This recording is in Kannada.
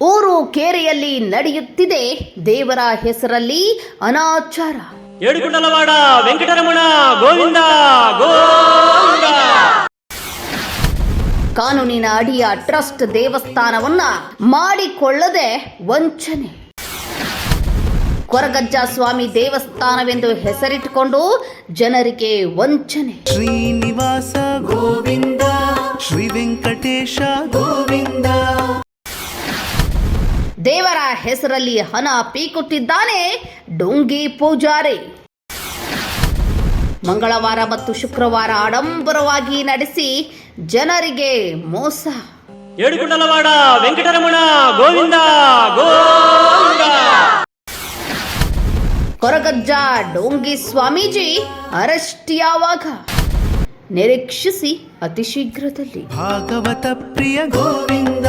ಊರು ಕೇರಿಯಲ್ಲಿ ನಡೆಯುತ್ತಿದೆ ದೇವರ ಹೆಸರಲ್ಲಿ ಅನಾಚಾರ. ಏಡುಗುಂಡಲವಾಡ ವೆಂಕಟರಮಣ ಗೋವಿಂದ ಗೋವಿಂದ. ಕಾನೂನಿನ ಅಡಿಯ ಟ್ರಸ್ಟ್ ದೇವಸ್ಥಾನವನ್ನ ಮಾಡಿಕೊಳ್ಳದೆ ವಂಚನೆ. ಕೊರಗಜ್ಜ ಸ್ವಾಮಿ ದೇವಸ್ಥಾನವೆಂದು ಹೆಸರಿಟ್ಟುಕೊಂಡು ಜನರಿಗೆ ವಂಚನೆ. ಶ್ರೀನಿವಾಸ ಗೋವಿಂದ, ಶ್ರೀ ವೆಂಕಟೇಶ ಗೋವಿಂದ. ದೇವರ ಹೆಸರಲ್ಲಿ ಹಣ ಪೀಕುತ್ತಿದ್ದಾನೆ ಡೊಂಗಿ ಪೂಜಾರಿ. ಮಂಗಳವಾರ ಮತ್ತು ಶುಕ್ರವಾರ ಆಡಂಬರವಾಗಿ ನಡೆಸಿ ಜನರಿಗೆ ಮೋಸ. ಏಡುಗುಂಡಲವಾಡ ವೆಂಕಟರಮಣ ಗೋವಿಂದ ಗೋವಿಂದ. ಕೊರಗಜ್ಜ ಡೋಂಗಿ ಸ್ವಾಮೀಜಿ ಅರೆಸ್ಟ್ ಯಾವಾಗ? ನಿರೀಕ್ಷಿಸಿ ಅತಿ ಶೀಘ್ರದಲ್ಲಿ. ಭಾಗವತ ಪ್ರಿಯ ಗೋವಿಂದ.